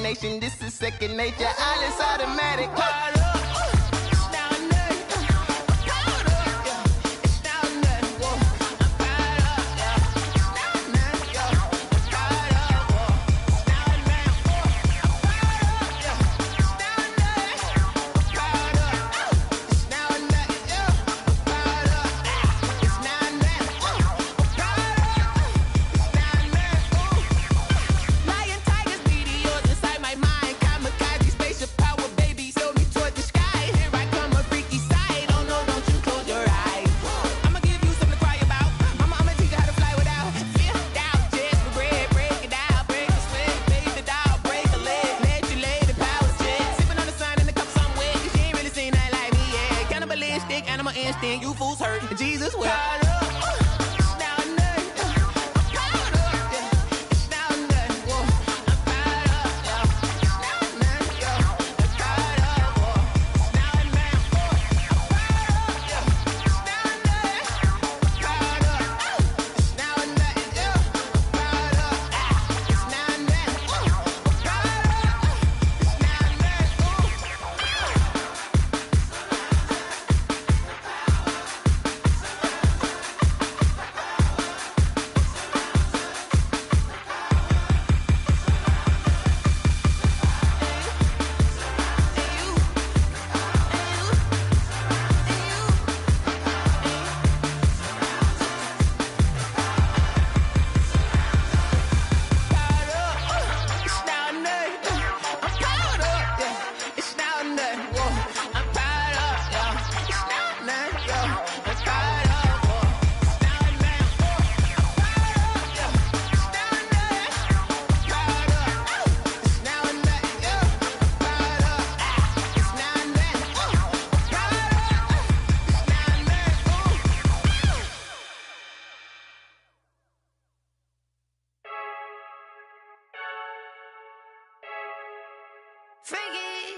nation, this is second nature. All is automatic. You fools hurt. Jesus will.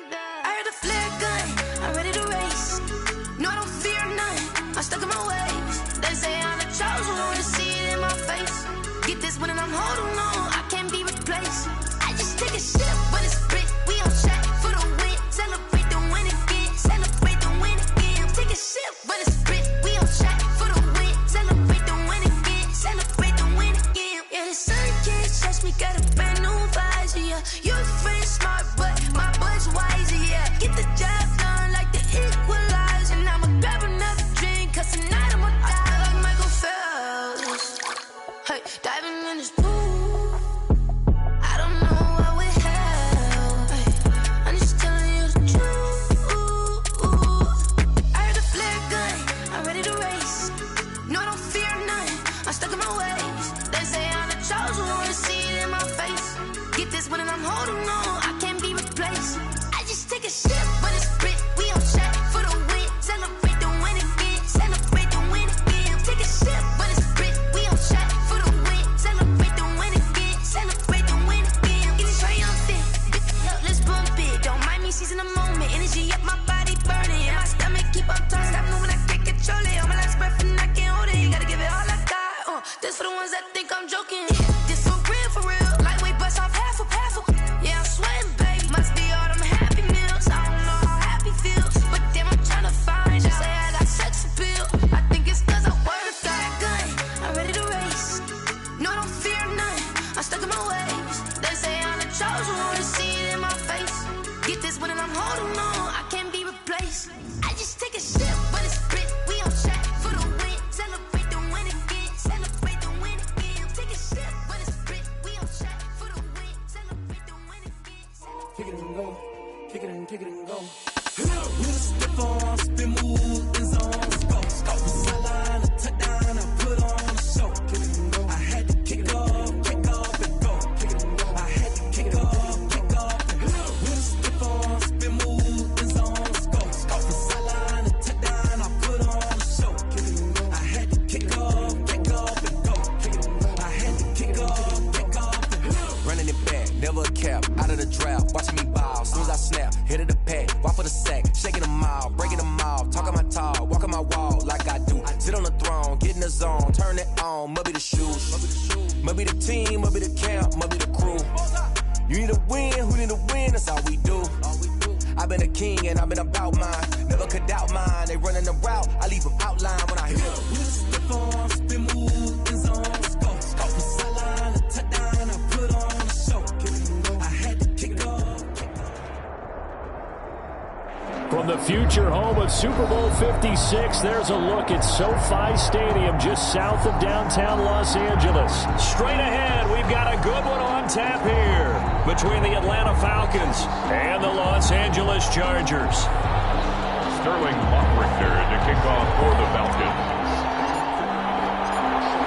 I heard a flare gun, I'm ready to race. No, I don't fear none, I'm stuck in my ways. They say I'm the chosen one, see it in my face. Get this one and I'm holding on, I can't be replaced. I just take a sip, but it's spit, we on track for the win. Celebrate the win again, celebrate the win again. Take a sip, but it's spit, we on track for the win. Celebrate the win again, celebrate the win again. Yeah, the sun can't touch me, got a brand new visor, yeah. Your friend's smart, but my boy's wiser, yeah. Get the job done like the equalizer. And I'ma grab another drink, cause tonight I'ma die like Michael Phelps. Hey, diving in this pool, I don't know what would help. Hey, I'm just telling you the truth. I heard a flare gun, I'm ready to race. No, I don't fear none, I'm stuck in my ways. They say I'm the chosen one, see it in my face. Get this one and I'm holding on, I can't be replaced. I just take a sip, but it's spit, we on track for the win. Celebrate the win again, celebrate the win again. Take a sip, but it's spit, we on track for the win. Celebrate the win again, celebrate the win again. Get it triumphant, let's bump it. Don't mind me seizing the moment, energy up my body burning. And my stomach keep up tight, stop moving, I can't control it. On my last breath and I can't hold it, you gotta give it all I got. This for the ones that think I'm joking. This for real, lightweight bust off half a. Yeah, I'm sweating, babe, must be all them happy meals. I don't know how happy feels, but damn, I'm tryna find you. Say I got sex appeal, I think it's cause I work that gun. I'm ready to race, no, I don't fear none, I'm stuck in my ways. They say I'm the chosen one, see it in my face. Get this one and I'm holding on, I can't be replaced. I just take a sip, but it's spit, we on track for the win. Celebrate the win again, celebrate the win again. Take a sip, but it's spit, we on track for the win. Celebrate the win again. Kick it and go, kick it and go. With a stiff on, spin move, in zone, go. Sideline, a touchdown, I put on a show. Kick it and go. I had to kick off and go. Kick it and go. I had to kick off and go. With a stiff on, spin move, in zone, go. Sideline, a touchdown, I put on a show. Kick it and go. I had to kick off and go. Kick it and go. I had to kick off and go. Running it back, never a cap, out of the draft, watching me ball. Soon as I snap, hit of the pack, walk for the sack, shaking them all, breaking them off, talking my talk, walking my wall like I do. Sit on the throne, get in the zone, turn it on, must be the shoes, must be the team, must be the camp, must be the crew. You need a win, who need a win? That's all we do. I've been a king and I've been about mine. Never could doubt mine. They running the route, I leave them outline when I hit them. Step on, spin, move, in zone, go. Sideline, a touchdown, I put on a show. I had to kick off. From the future home of Super Bowl 56, there's a look at SoFi Stadium just south of downtown Los Angeles. Straight ahead, we've got a good one on tap here between the Atlanta Falcons and the Los Angeles Chargers. Sterling Hoffrichter to kick off for the Falcons.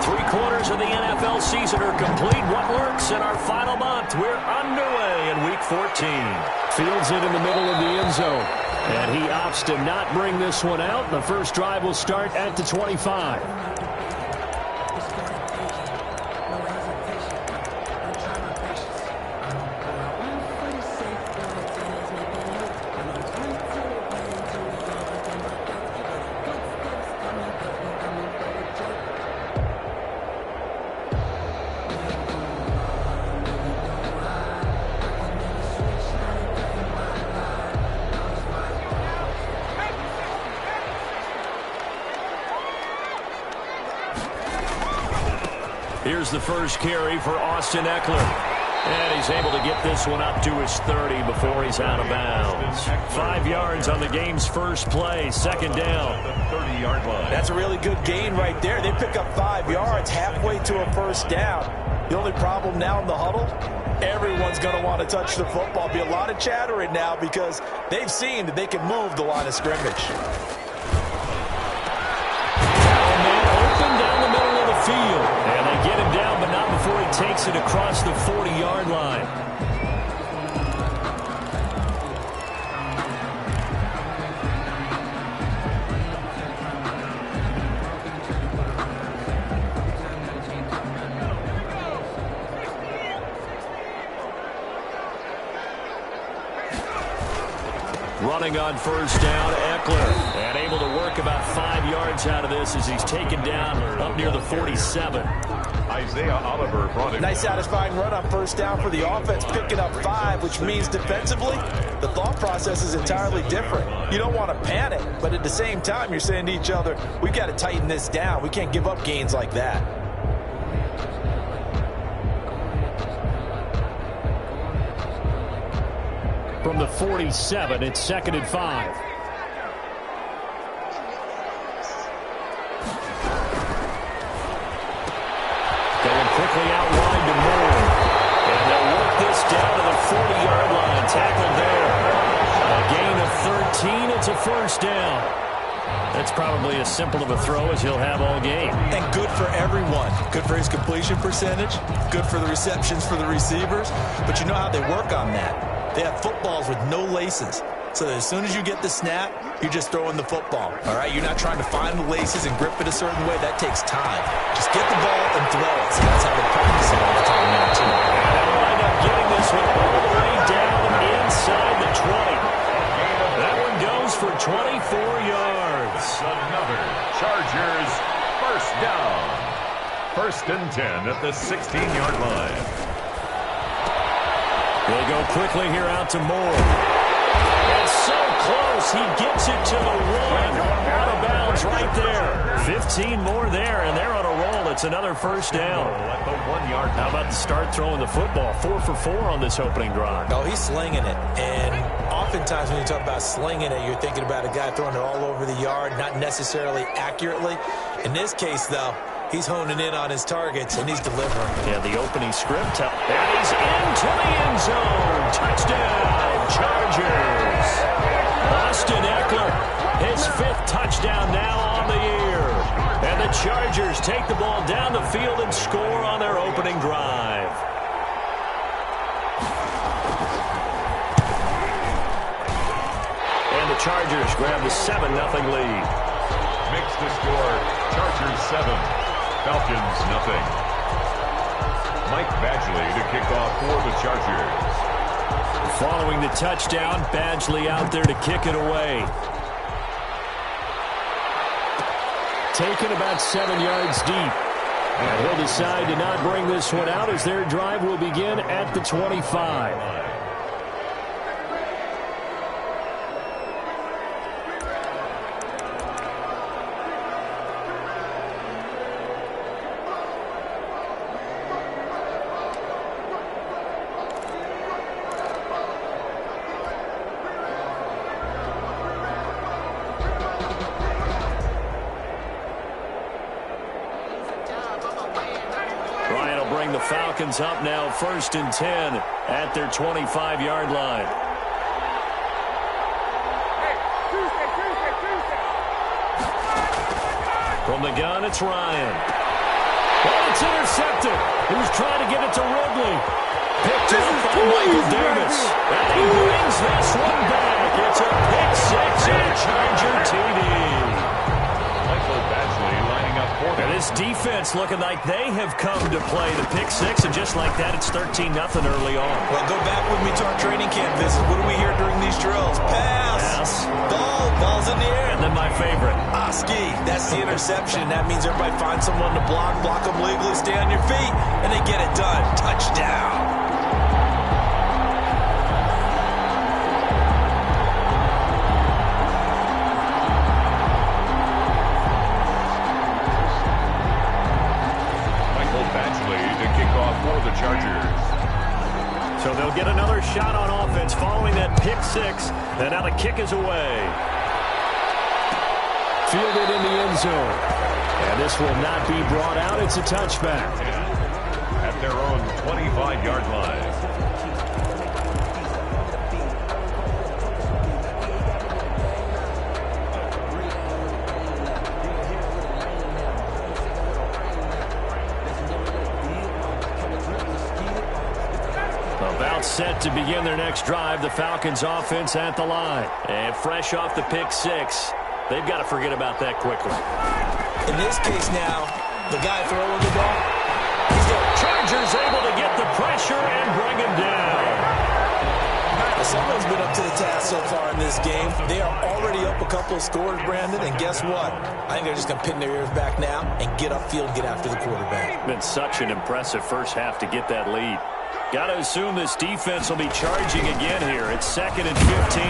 3/4 of the NFL season are complete. What works in our final month? We're underway in Week 14. Fields it in the middle of the end zone. And he opts to not bring this one out. The first drive will start at the 25. Here's the first carry for Austin Eckler. And he's able to get this one up to his 30 before he's out of bounds. 5 yards on the game's first play, second down. The 30-yard line. That's a really good gain right there. They pick up 5 yards halfway to a first down. The only problem now in the huddle, everyone's going to want to touch the football. Be a lot of chattering now because they've seen that they can move the line of scrimmage. Open down the middle of the field. And they get him down, but not before he takes it across the 40-yard line. Running on first down, Eckler. And able to work about 5 yards out of this as he's taken down up near the 47. Isaiah Oliver brought it. Nice satisfying run on first down for the offense, picking up 5, which means defensively, the thought process is entirely different. You don't want to panic, but at the same time, you're saying to each other, we've got to tighten this down. We can't give up gains like that. From the 47, it's 2nd and 5. Going quickly out wide to Moore. And they'll work this down to the 40-yard line. Tackled there. A gain of 13. It's a first down. That's probably as simple of a throw as he'll have all game. And good for everyone. Good for his completion percentage. Good for the receptions for the receivers. But you know how they work on that. They have footballs with no laces. So that as soon as you get the snap, you're just throwing the football. All right? You're not trying to find the laces and grip it a certain way. That takes time. Just get the ball and throw it. So that's how they practice it all the time now, too. And they'll wind up getting this one all the way down inside the 20. That one goes for 24 yards. Another Chargers first down. 1st and 10 at the 16-yard line. They'll go quickly here out to Moore. And so close, he gets it to the 1. Out of bounds right there. 15 more there, and they're on a roll. It's another first down. At the 1-yard line. How about to start throwing the football? 4 for 4 on this opening drive. Oh, he's slinging it. And oftentimes when you talk about slinging it, you're thinking about a guy throwing it all over the yard, not necessarily accurately. In this case, though, he's honing in on his targets, and he's delivering. Yeah, the opening script. And he's into the end zone. Touchdown, Chargers. Austin Eckler, his 5th touchdown now on the year. And the Chargers take the ball down the field and score on their opening drive. And the Chargers grab the 7-0 lead. Makes the score Chargers 7. Falcons, nothing. Mike Badgley to kick off for the Chargers. Following the touchdown, Badgley out there to kick it away. Taken about 7 yards deep. And he'll decide to not bring this one out as their drive will begin at the 25. Bring the Falcons up now, 1st and 10 at their 25-yard line. From the gun, it's Ryan. Oh, it's intercepted. He was trying to get it to Ridley. Picked up by Michael Davis. And he brings this one back. It's a pick six and a Charger TD. And this defense looking like they have come to play the pick six, and just like that, it's 13-0 early on. Well, go back with me to our training camp visit. What do we hear during these drills? Pass. Ball's in the air. And then my favorite. Ski. That's the interception. That means everybody finds someone to block them legally, stay on your feet, and they get it done. Touchdown. The Chargers. So they'll get another shot on offense following that pick six. And now the kick is away. Fielded in the end zone. And this will not be brought out. It's a touchback. At their own 25-yard line. Set to begin their next drive, the Falcons offense at the line. And fresh off the pick six, they've got to forget about that quickly. In this case now, the guy throwing the ball, Chargers able to get the pressure and bring him down. Someone's been up to the task so far in this game. They are already up a couple of scores, Brandon, and guess what? I think they're just going to pin their ears back now and get upfield and get after the quarterback. Been such an impressive first half to get that lead. Got to assume this defense will be charging again here. It's 2nd and 15.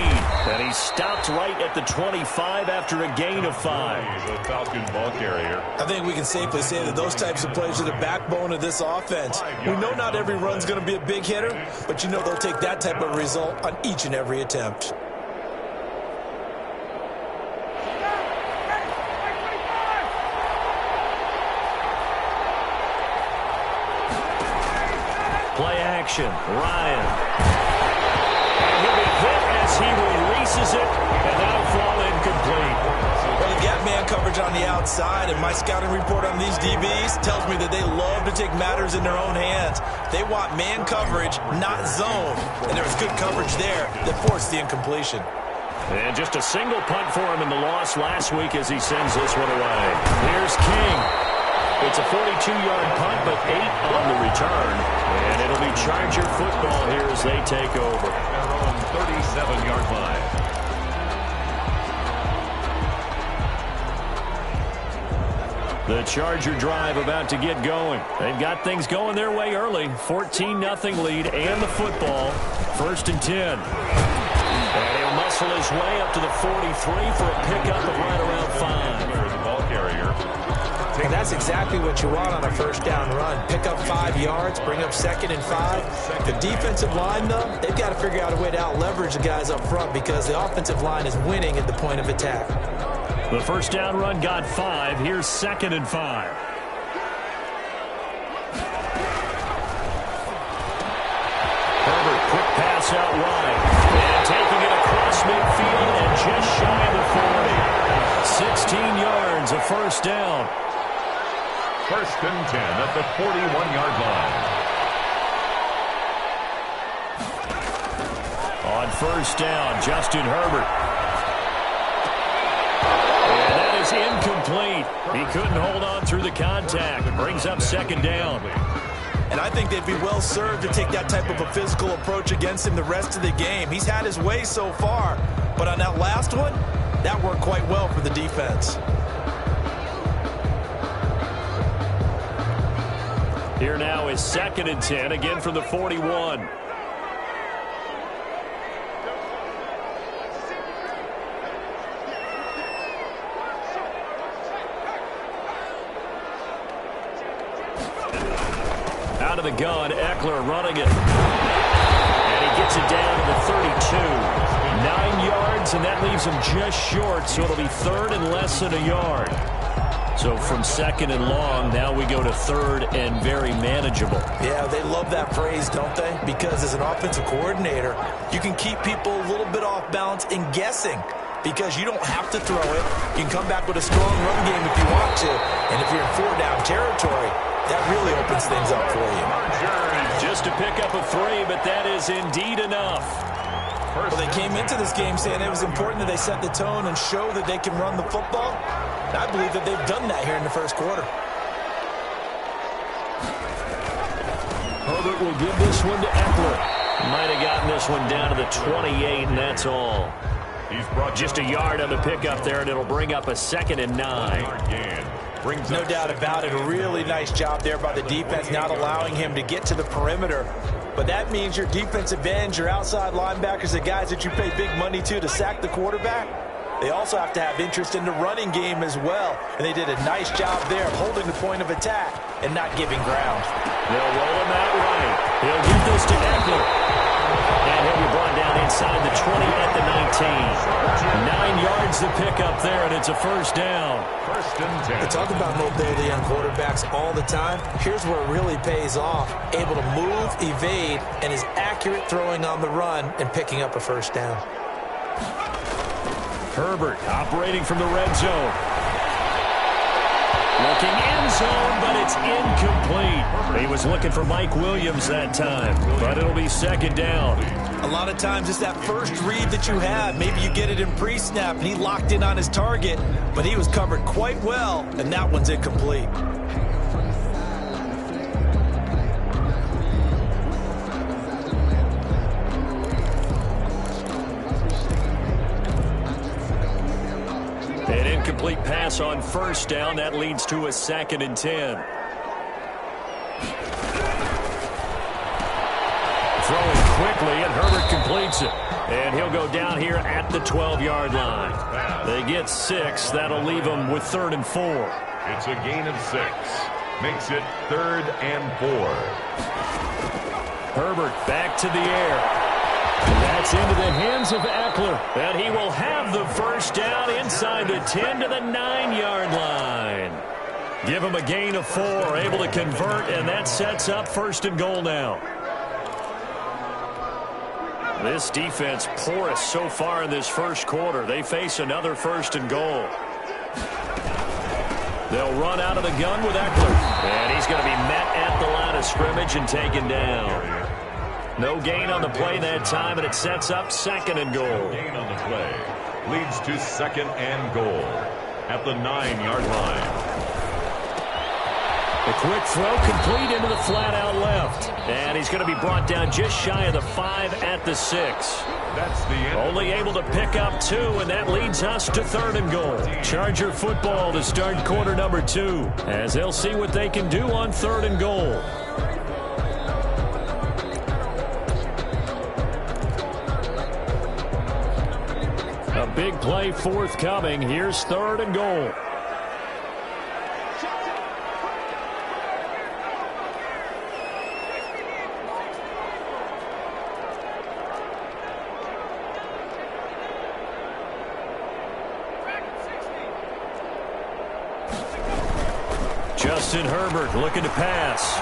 And he stopped right at the 25 after a gain of 5. The Falcon ball carrier. I think we can safely say that those types of plays are the backbone of this offense. We know not every run's going to be a big hitter, but you know they'll take that type of result on each and every attempt. Play action, Ryan. And he'll be hit as he releases it, and that'll fall incomplete. Well, the gap man coverage on the outside, and my scouting report on these DBs tells me that they love to take matters in their own hands. They want man coverage, not zone. And there was good coverage there that forced the incompletion. And just a single punt for him in the loss last week as he sends this one away. Here's King. It's a 42-yard punt, but 8 on the return. And it'll be Charger football here as they take over. Their own 37-yard line. The Charger drive about to get going. They've got things going their way early. 14-0 lead and the football. 1st and 10. And he'll muscle his way up to the 43 for a pickup of right around 5. The ball carrier. And that's exactly what you want on a first down run. Pick up 5 yards, bring up 2nd and 5. The defensive line, though, they've got to figure out a way to out-leverage the guys up front because the offensive line is winning at the point of attack. The first down run got 5. Here's 2nd and 5. Herbert, quick pass out wide. And taking it across midfield and just shy of the 40. 16 yards, a first down. 1st and 10 at the 41-yard line. On first down, Justin Herbert. And that is incomplete. He couldn't hold on through the contact. It brings up 2nd down. And I think they'd be well served to take that type of a physical approach against him the rest of the game. He's had his way so far, but on that last one, that worked quite well for the defense. Here now is 2nd and 10, again from the 41. Out of the gun, Eckler running it. And he gets it down to the 32. 9 yards, and that leaves him just short, so it'll be 3rd and less than a yard. So from 2nd and long, now we go to 3rd and very manageable. Yeah, they love that phrase, don't they? Because as an offensive coordinator, you can keep people a little bit off balance in guessing because you don't have to throw it. You can come back with a strong run game if you want to. And if you're in 4-down territory, that really opens things up for you. Just to pick up a 3, but that is indeed enough. Well, they came into this game saying it was important that they set the tone and show that they can run the football. And I believe that they've done that here in the first quarter. Herbert will give this one to Eckler. Might have gotten this one down to the 28, and that's all. He's brought just a yard on the pickup there, and it'll bring up a 2nd and 9. No doubt about it. A really nice job there by the defense, not allowing him to get to the perimeter. But that means your defensive ends, your outside linebackers, the guys that you pay big money to sack the quarterback, they also have to have interest in the running game as well. And they did a nice job there of holding the point of attack and not giving ground. They'll roll him out right. He'll give this to Eckler. And he'll be brought down inside the 20 at the 19. 9 yards to pick up there, and it's a 1st down. 1st and 10. They talk about mobility on quarterbacks all the time. Here's where it really pays off. Able to move, evade, and is accurate throwing on the run and picking up a 1st down. Herbert operating from the red zone. Looking end zone, but it's incomplete. He was looking for Mike Williams that time, but it'll be 2nd down. A lot of times it's that first read that you have. Maybe you get it in pre-snap, and he locked in on his target, but he was covered quite well, and that one's incomplete. An incomplete pass on 1st down. That leads to a 2nd and 10. Throwing quickly, and Herbert completes it. And he'll go down here at the 12-yard line. They get 6. That'll leave them with 3rd and 4. It's a gain of 6. Makes it 3rd and 4. Herbert back to the air. That's into the hands of Eckler. And he will have the 1st down inside the 10 to the 9-yard line. Give him a gain of 4, able to convert, and that sets up 1st and goal now. This defense porous so far in this first quarter. They face another 1st and goal. They'll run out of the gun with Eckler. And he's going to be met at the line of scrimmage and taken down. No gain on the play that time, and it sets up 2nd and goal. Gain on the play leads to 2nd and goal at the 9-yard line. A quick throw complete into the flat out left. And he's going to be brought down just shy of the 5 at the 6. That's the end. Only able to pick up 2, and that leads us to 3rd and goal. Charger football to start quarter number 2, as they'll see what they can do on 3rd and goal. A big play forthcoming. Here's 3rd and goal. Justin Herbert looking to pass.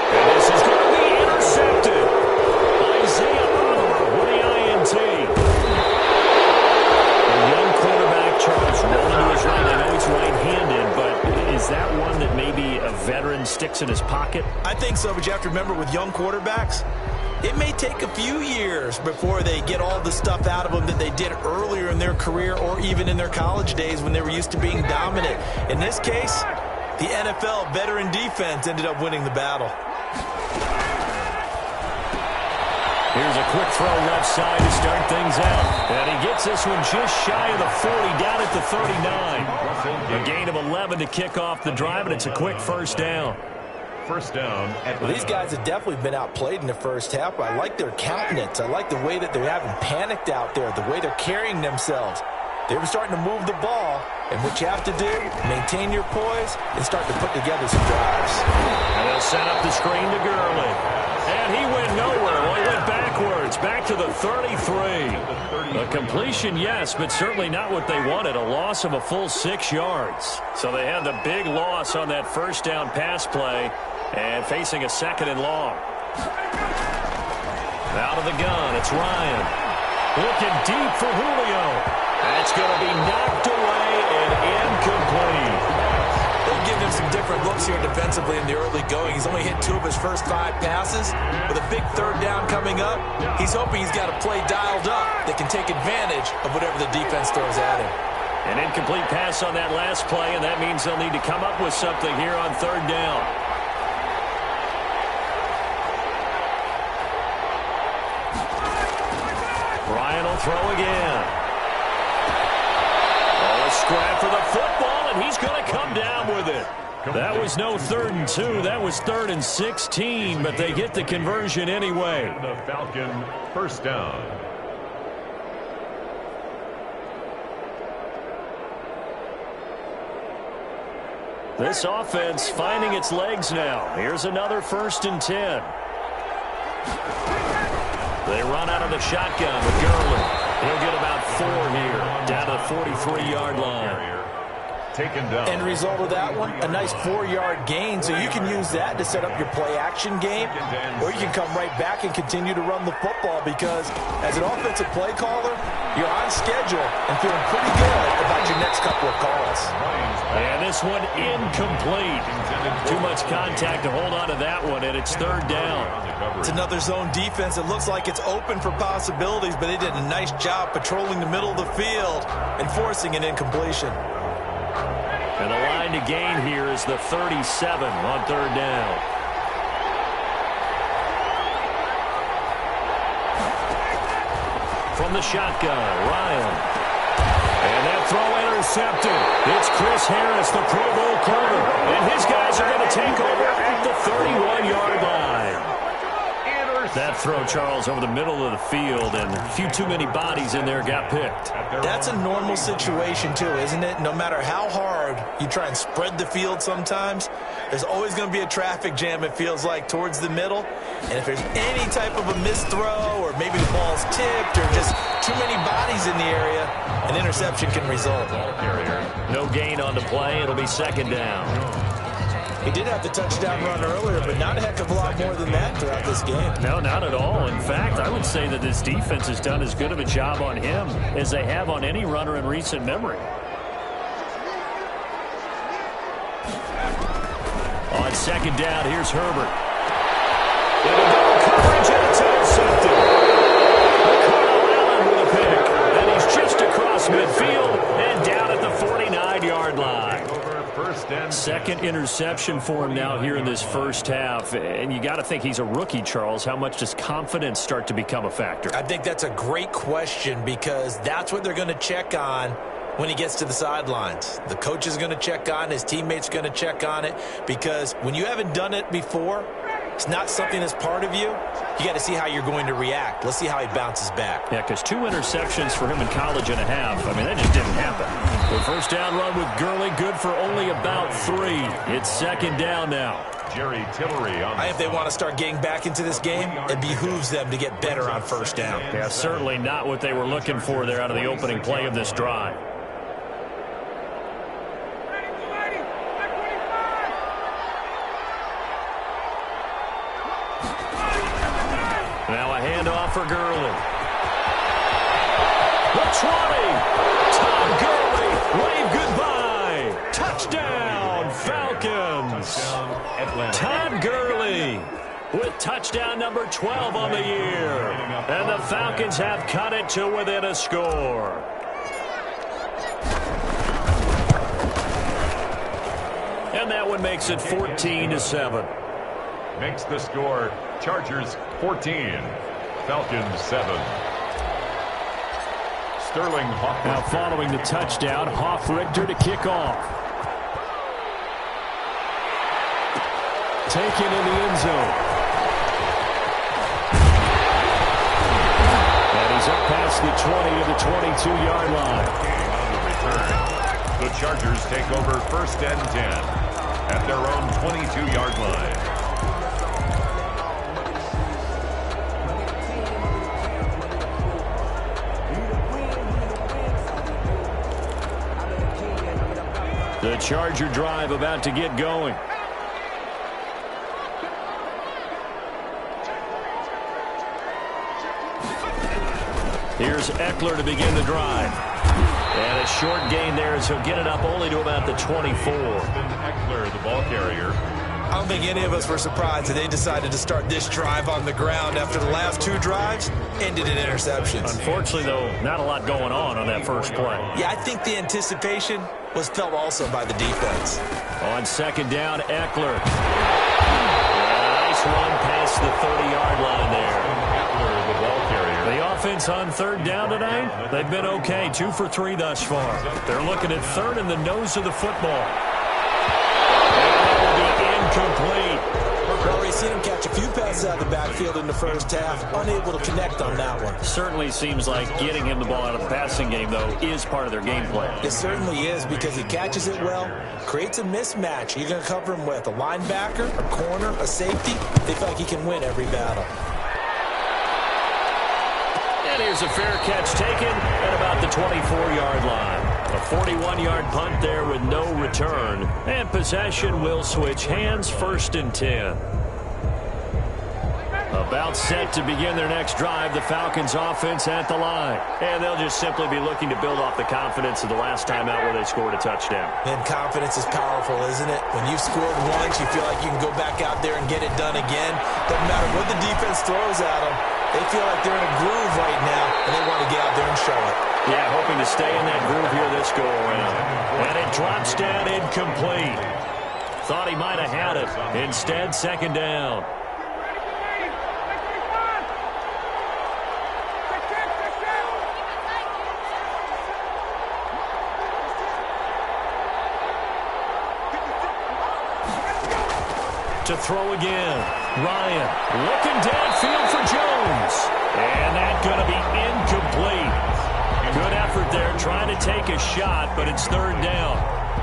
And this is going to be intercepted. Isaiah Oliver with the INT. A young quarterback, Charles, rolling to his right. I know he's right-handed, but is that one that maybe a veteran sticks in his pocket? I think so, but you have to remember with young quarterbacks, it may take a few years before they get all the stuff out of them that they did earlier in their career or even in their college days when they were used to being dominant. In this case, the NFL veteran defense ended up winning the battle. Here's a quick throw left side to start things out. And he gets this one just shy of the 40, down at the 39. A gain of 11 to kick off the drive, and it's a quick first down. First down. Well, these guys have definitely been outplayed in the first half. I like their countenance. I like the way that they haven't panicked out there, the way they're carrying themselves. They're starting to move the ball, and what you have to do, maintain your poise and start to put together some drives. And they'll set up the screen to Gurley. And he went nowhere. Well, he went backwards, back to the 33. A completion, yes, but certainly not what they wanted. A loss of a full 6 yards. So they had the big loss on that first down pass play and facing a 2nd and long. Out of the gun, it's Ryan. Looking deep for Julio. That's going to be knocked away and incomplete. They've given him some different looks here defensively in the early going. He's only hit 2 of his first 5 passes. With a big 3rd down coming up, he's hoping he's got a play dialed up that can take advantage of whatever the defense throws at him. An incomplete pass on that last play, and that means they'll need to come up with something here on 3rd down. Ryan will throw again. Scrap for the football, and he's going to come down with it. That was no 3rd and 2. That was 3rd and 16, but they get the conversion anyway. The Falcon first down. This offense finding its legs now. Here's another 1st and 10. They run out of the shotgun with Gurley. He'll get about 4 here, down to the 43-yard line. Taken down. End result of that one, a nice 4-yard gain, so you can use that to set up your play-action game, or you can come right back and continue to run the football because as an offensive play caller, you're on schedule and feeling pretty good about your next couple of calls. And this one incomplete. Too much contact to hold on to that one, and it's 3rd down. It's another zone defense. It looks like it's open for possibilities, but they did a nice job patrolling the middle of the field and forcing an incompletion. And the line to gain here is the 37 on 3rd down. From the shotgun, Ryan. And that throw intercepted. It's Chris Harris, the Pro Bowl corner. And his guys are going to take over at the 31-yard line. That throw, Charles, over the middle of the field, and a few too many bodies in there got picked. That's a normal situation, too, isn't it? No matter how hard you try and spread the field sometimes, there's always going to be a traffic jam, it feels like, towards the middle. And if there's any type of a missed throw, or maybe the ball's tipped, or just too many bodies in the area, an interception can result. No gain on the play. It'll be 2nd down. He did have the touchdown run earlier, but not a heck of a lot more than that throughout this game. No, not at all. In fact, I would say that this defense has done as good of a job on him as they have on any runner in recent memory. On 2nd down, here's Herbert. Into double coverage, and it's intercepted. Carl Allen with a pick, and he's just across midfield and down at the 49-yard line. 2nd interception for him now here in this first half. And you got to think he's a rookie, Charles. How much does confidence start to become a factor? I think that's a great question because that's what they're going to check on when he gets to the sidelines. The coach is going to check on it. His teammates going to check on it because when you haven't done it before, it's not something that's part of you. You got to see how you're going to react. Let's see how he bounces back. Yeah, because 2 interceptions for him in college and a half. I mean, that just didn't happen. The first down run with Gurley, good for only about 3. It's 2nd down now. Jerry Tillery on if they want to start getting back into this game, it behooves them to get better on first down. Yeah, certainly not what they were looking for there out of the opening play of this drive. Now a handoff for Gurley. The 20. Todd Gurley. Wave goodbye. Touchdown, Falcons. Todd Gurley with touchdown number 12 on the year. And the Falcons have cut it to within a score. And that one makes it 14-7. makes the score Chargers 14. Falcons 7. Sterling Hoff. Now following the touchdown, Hoff-Richter to kick off. Taken in the end zone. And he's up past the 20 of the 22-yard line. The Chargers take over 1st and 10 at their own 22-yard line. The Charger drive about to get going. Here's Eckler to begin the drive. And a short gain there as he'll get it up only to about the 24. Eckler, the ball carrier. I don't think any of us were surprised that they decided to start this drive on the ground after the last 2 drives ended in interceptions. Unfortunately, though, not a lot going on that first play. Yeah, I think the anticipation was felt also by the defense. On 2nd down, Eckler. Nice run past the 30-yard line there. Eckler, the ball carrier. The offense on 3rd down tonight, they've been okay, 2 for 3 thus far. They're looking at 3rd in the nose of the football. Incomplete. We've already seen him catch a few passes out of the backfield in the first half, unable to connect on that one. Certainly seems like getting him the ball out of the passing game, though, is part of their game plan. It certainly is because he catches it well, creates a mismatch. You're going to cover him with a linebacker, a corner, a safety. They feel like he can win every battle. And here's a fair catch taken at about the 24-yard line. A 41-yard punt there with no return. And possession will switch hands, 1st and 10. About set to begin their next drive, the Falcons offense at the line. And they'll just simply be looking to build off the confidence of the last time out where they scored a touchdown. And confidence is powerful, isn't it? When you've scored once, you feel like you can go back out there and get it done again. Doesn't matter what the defense throws at them. They feel like they're in a groove right now, and they want to get out there and show it. Yeah, hoping to stay in that groove here this go-around. And it drops down incomplete. Thought he might have had it. Instead, 2nd down. To throw again. Ryan looking downfield for Jones. And that's going to be incomplete. Good effort there trying to take a shot, but it's 3rd down.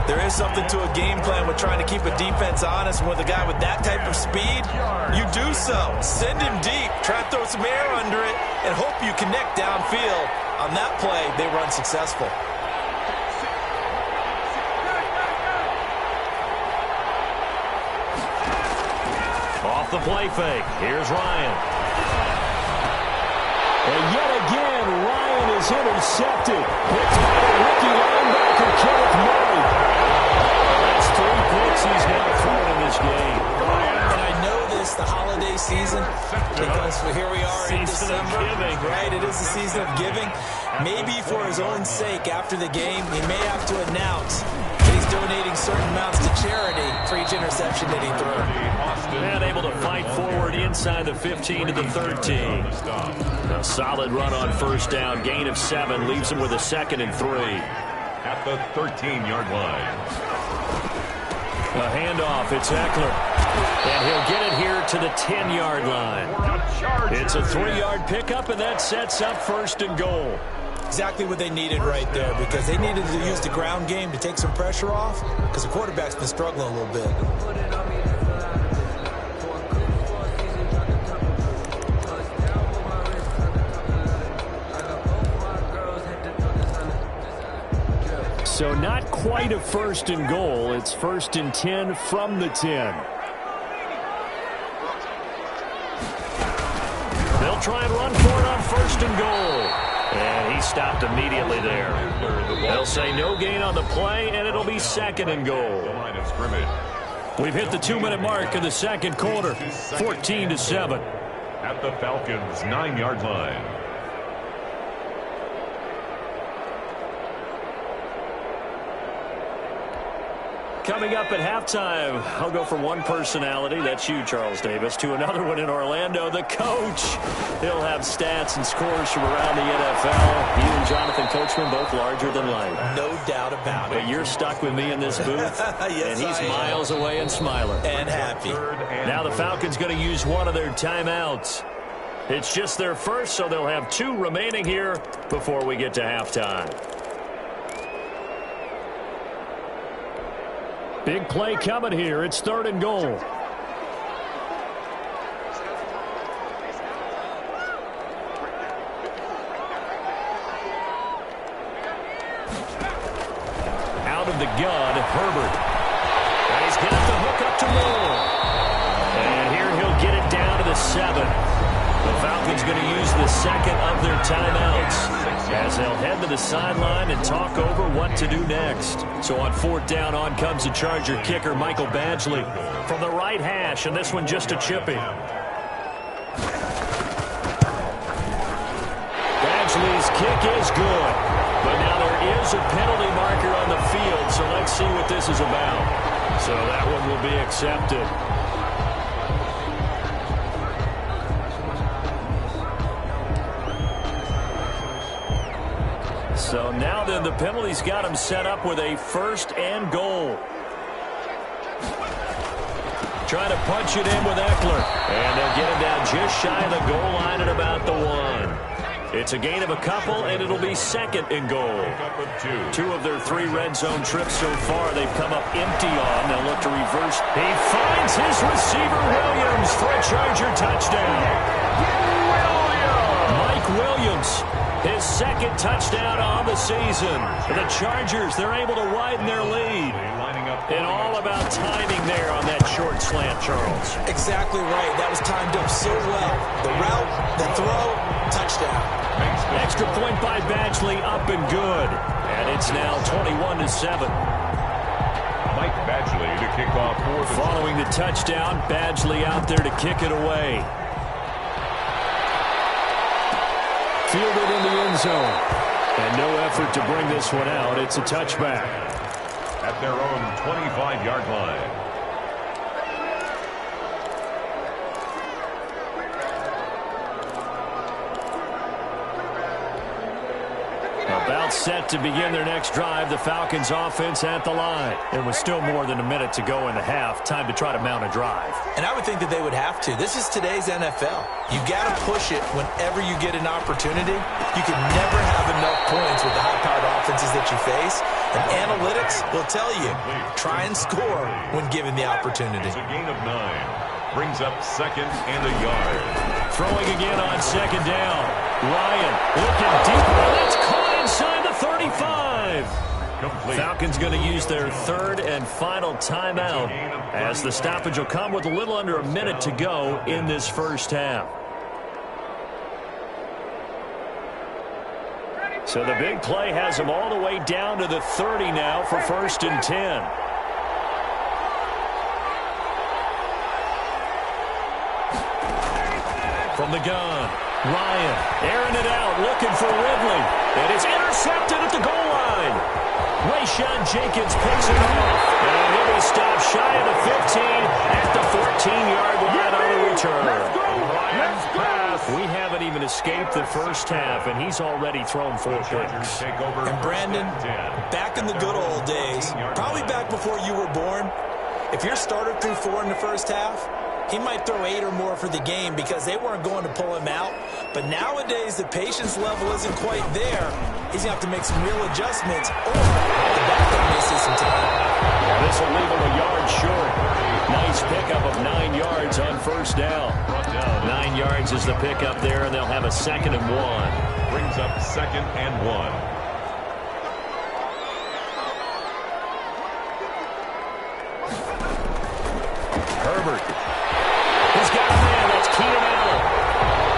There is something to a game plan with trying to keep a defense honest. With a guy with that type of speed, you do so. Send him deep. Try to throw some air under it and hope you connect downfield. On that play, they run successful. Off the play fake. Here's Ryan. And yet again, Ryan is intercepted. Picked by the rookie linebacker, Kenneth Murray. That's 3 picks he's now thrown in this game. And I know this, the holiday season, because here we are in December. Right, it is the season of giving. Maybe for his own sake, after the game, he may have to announce that he's donating certain amounts to charity for each interception that he threw. And able to fight forward inside the 15 to the 13. A solid run on 1st down. Gain of 7 leaves him with a 2nd and 3. At the 13-yard line. A handoff. It's Eckler. And he'll get it here to the 10-yard line. It's a 3-yard pickup, and that sets up 1st and goal. Exactly what they needed right there, because they needed to use the ground game to take some pressure off, because the quarterback's been struggling a little bit. So not quite a 1st and goal. It's 1st and 10 from the 10. They'll try and run for it on 1st and goal. And he stopped immediately there. They'll say no gain on the play, and it'll be 2nd and goal. The line of scrimmage. We've hit the 2-minute mark of the 2nd quarter, 14-7. At the Falcons' 9-yard line. Coming up at halftime, I'll go from one personality, that's you, Charles Davis, to another one in Orlando, the coach. He'll have stats and scores from around the NFL. He and Jonathan Coachman both larger than life. No doubt about it. But you're stuck with me in this booth, yes, and he's miles away and smiling. And happy. Now the Falcons going to use one of their timeouts. It's just their first, so they'll have 2 remaining here before we get to halftime. Big play coming here. It's 3rd and goal. Out of the gun, Herbert. And he's got the hook up to Moore. And here he'll get it down to the 7. The Falcons going to use the second of their timeouts as they'll head to the sideline and talk over what to do next. So on 4th down, on comes the Charger kicker, Michael Badgley, from the right hash, and this one just a chippy. Badgley's kick is good, but now there is a penalty marker on the field, so let's see what this is about. So that one will be accepted. So now then the penalty's got him set up with a 1st and goal. Trying to punch it in with Eckler. And they'll get him down just shy of the goal line at about the 1. It's a gain of a couple, and it'll be 2nd and goal. 2 of their 3 red zone trips so far they've come up empty on. They'll look to reverse. He finds his receiver, Williams, for a Charger touchdown. Mike Williams. His 2nd touchdown on the season. The Chargers, they're able to widen their lead. And all about timing there on that short slant, Charles. Exactly right. That was timed up so well. The route, the throw, touchdown. Extra point by Badgley, up and good. And it's now 21-7. Mike Badgley to kick off for the Following the touchdown, Badgley out there to kick it away. Fielded in the end zone. And no effort to bring this one out. It's a touchback. At their own 25-yard line. About set to begin their next drive. The Falcons offense at the line. And with still more than a minute to go in the half, time to try to mount a drive. And I would think that they would have to. This is today's NFL. You got to push it whenever you get an opportunity. You can never have enough points with the high-powered offenses that you face. And analytics will tell you, try and score when given the opportunity. It's a gain of 9. Brings up 2nd and a yard. Throwing again on 2nd down. Ryan looking deep. That's caught inside the 35. Complete. Falcons going to use their 3rd and final timeout as the stoppage will come with a little under a minute to go in this first half. So the big play has them all the way down to the 30 now for 1st and 10. From the gun, Ryan airing it out, looking for Ridley. And it's intercepted at the goal line. Rayshawn Jenkins picks it off. And he'll be stopped shy of the 15 at the 14-yard line on the return. We haven't even escaped the first half, and he's already thrown 4 picks. And Brandon, back in the good old days, probably back before you were born, if your starter threw 4 in the first half, he might throw 8 or more for the game because they weren't going to pull him out. But nowadays, the patience level isn't quite there. He's going to have to make some real adjustments, or the backup may see some time. This will leave him a yard short. Nice pickup of 9 yards on 1st down. 9 yards is the pickup there, and they'll have a 2nd and 1. Brings up 2nd and 1. Herbert. He's got a man. That's Keenan Allen.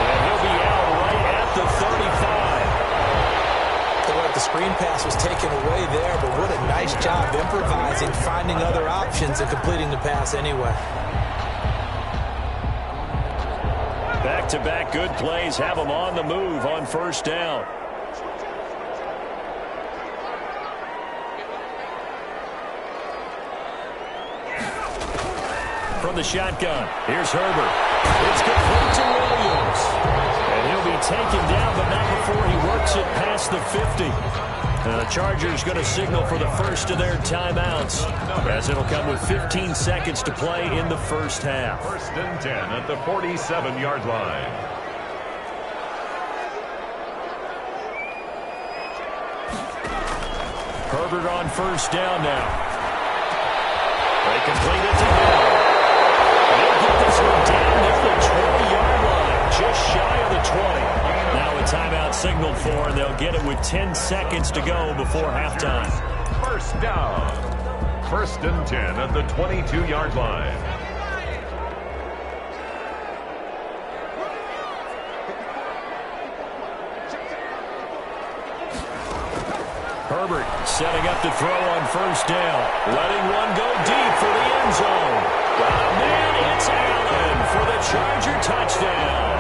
And he'll be out right at the 35. Looked like the screen pass was taken away there, but what a nice job improvising, finding other options, and completing the pass anyway. Back-to-back good plays have them on the move on 1st down. from the shotgun. Here's Herbert. It's complete to Williams. And he'll be taken down, but not before he works it past the 50. The Chargers going to signal for the first of their timeouts, as it'll come with 15 seconds to play in the first half. 1st and 10 at the 47-yard line. Herbert on first down now. They complete it to him. They'll get this one down near the 20-yard line, just shy of the 20. Now a timeout signaled for, and they'll get it with 10 seconds to go before halftime. First down. 1st and 10 at the 22-yard line. Herbert setting up to throw on first down. Letting one go deep for the end zone. Oh, man, it's Allen for the Charger touchdown.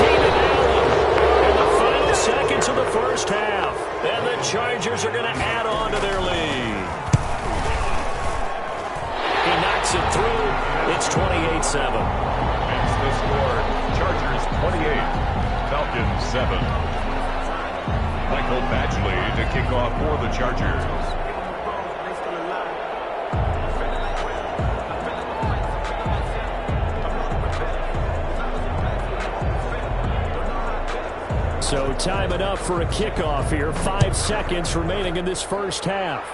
Keenan Allen in the final seconds of the first half. And the Chargers are going to add on to their lead. He knocks it through. It's 28-7. Makes the score. Chargers 28. Falcons 7. Michael Badgley to kick off for the Chargers. So time enough for a kickoff here. 5 seconds remaining in this first half.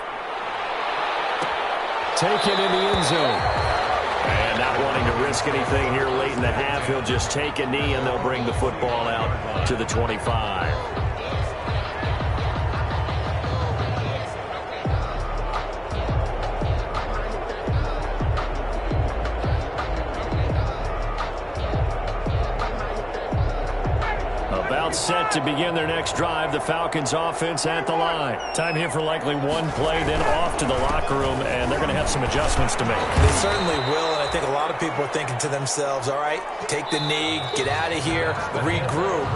Taken in the end zone. And not wanting to risk anything here late in the half, he'll just take a knee and they'll bring the football out to the 25. About set to begin their next drive. The Falcons offense at the line. Time here for likely one play, then off to the locker room, and they're going to have some adjustments to make. They certainly will, and I think a lot of people are thinking to themselves, all right, take the knee, get out of here, regroup.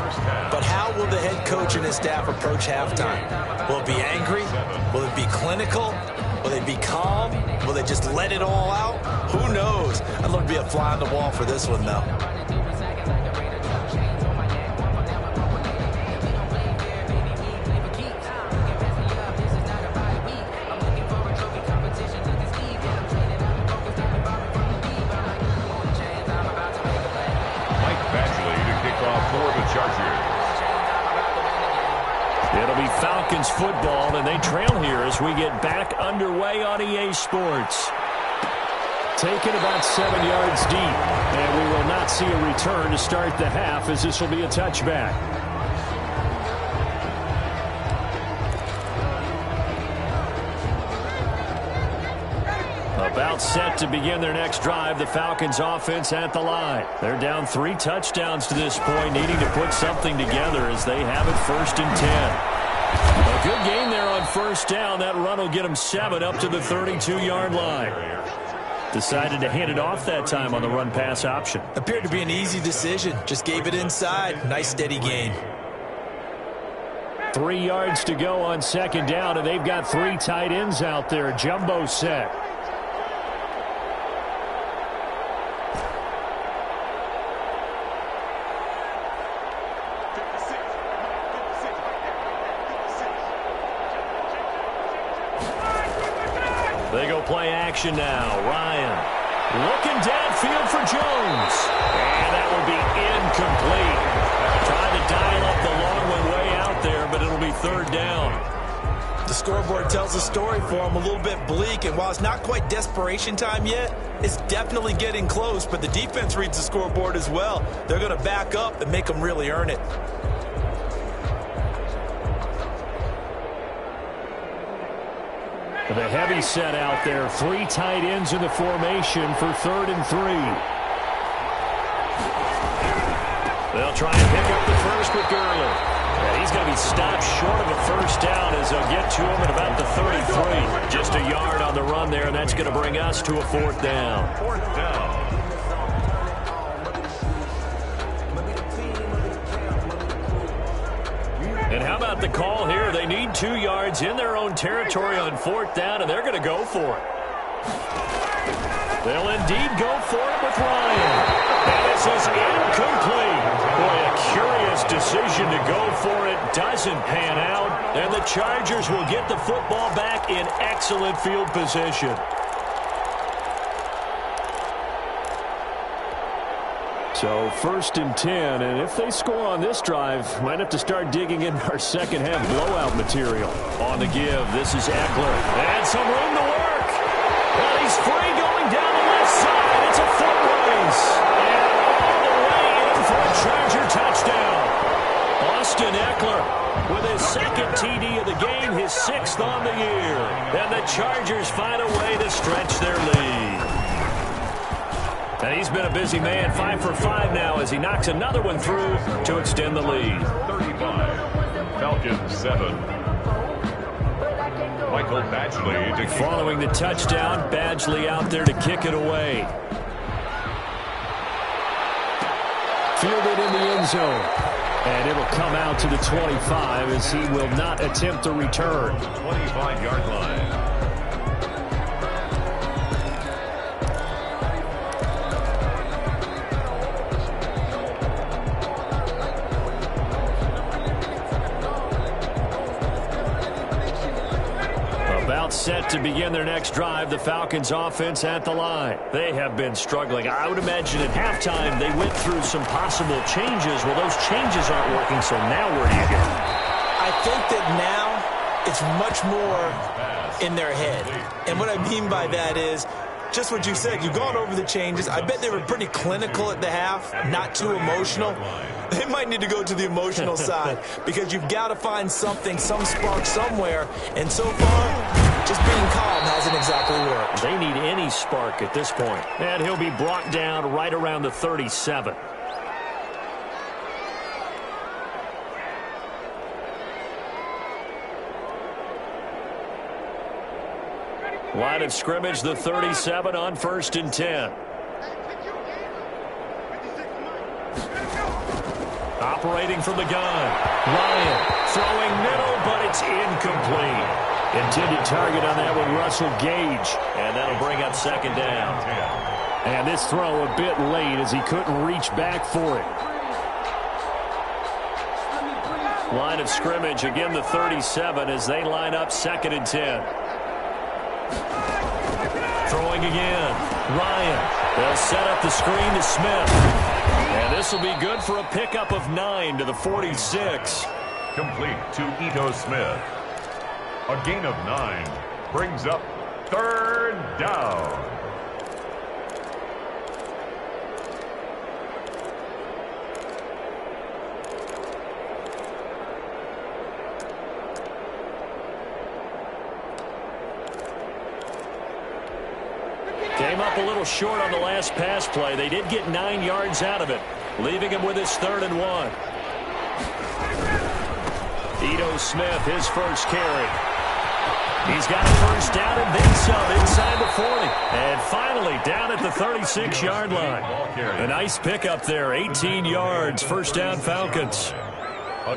But how will the head coach and his staff approach halftime? Will it be angry? Will it be clinical? Will they be calm? Will they just let it all out? Who knows? I'd love to be a fly on the wall for this one, though. It'll be Falcons football, and they trail here as we get back underway on EA Sports. Taken about 7 yards deep, and we will not see a return to start the half, as this will be a touchback. About set to begin their next drive. The Falcons offense at the line. They're down 3 touchdowns to this point, needing to put something together as they have it 1st and 10. A good game there on first down. That run will get them 7 up to the 32-yard line. Decided to hand it off that time on the run-pass option. Appeared to be an easy decision. Just gave it inside. Nice steady gain. 3 yards to go on second down, and they've got 3 tight ends out there. Jumbo set. They go play action now. Ryan looking downfield for Jones. And that will be incomplete. Trying to dial up the long one way out there, but it'll be 3rd down. The scoreboard tells a story for him, a little bit bleak, and while it's not quite desperation time yet, it's definitely getting close, but the defense reads the scoreboard as well. They're going to back up and make them really earn it. The heavy set out there. 3 tight ends in the formation for 3rd and 3. They'll try and pick up the first with Gurley. Yeah, he's going to be stopped short of a first down as they'll get to him at about the 33. Just a yard on the run there, and that's going to bring us to a 4th down. 4th down. And how about the call here? They need 2 yards in their own territory on 4th down, and they're going to go for it. They'll indeed go for it with Ryan. And this is incomplete. Boy, a curious decision to go for it. Doesn't pan out. And the Chargers will get the football back in excellent field position. So 1st and 10, and if they score on this drive, might have to start digging in our second half blowout material. On the give, this is Eckler. And some room to work. Well, he's free going down the left side. It's a foot race. And all the way in for a Charger touchdown. Austin Eckler with his second TD of the game, his 6th on the year. And the Chargers find a way to stretch their lead. And he's been a busy man, 5 for 5 now as he knocks another one through to extend the lead. 35, Falcons 7. Michael Badgley to following the touchdown, Badgley out there to kick it away. Fielded in the end zone. And it'll come out to the 25 as he will not attempt a return. 25-yard line. Set to begin their next drive, the Falcons offense at the line. They have been struggling. I would imagine at halftime they went through some possible changes. Well, those changes aren't working, so now where do you go? I think that now it's much more in their head. And what I mean by that is just what you said. You've gone over the changes. I bet they were pretty clinical at the half, not too emotional. They might need to go to the emotional side because you've got to find something, some spark somewhere. And so far, just being calm hasn't exactly worked. They need any spark at this point. And he'll be brought down right around the 37. Line of scrimmage, the 37 on 1st and 10. Operating from the gun. Ryan throwing middle, but it's incomplete. Intended target on that one, Russell Gage. And that'll bring up 2nd down. And this throw a bit late as he couldn't reach back for it. Line of scrimmage, again the 37 as they line up 2nd and 10. Throwing again. Ryan. They'll set up the screen to Smith. And this will be good for a pickup of 9 to the 46. Complete to Ito Smith. A gain of 9 brings up 3rd down. Came up a little short on the last pass play. They did get 9 yards out of it, leaving him with his 3rd and 1. Ito Smith, his first carry. He's got a 1st down and then some inside the 40. And finally down at the 36-yard line. A nice pickup there, 18 yards, 1st down Falcons.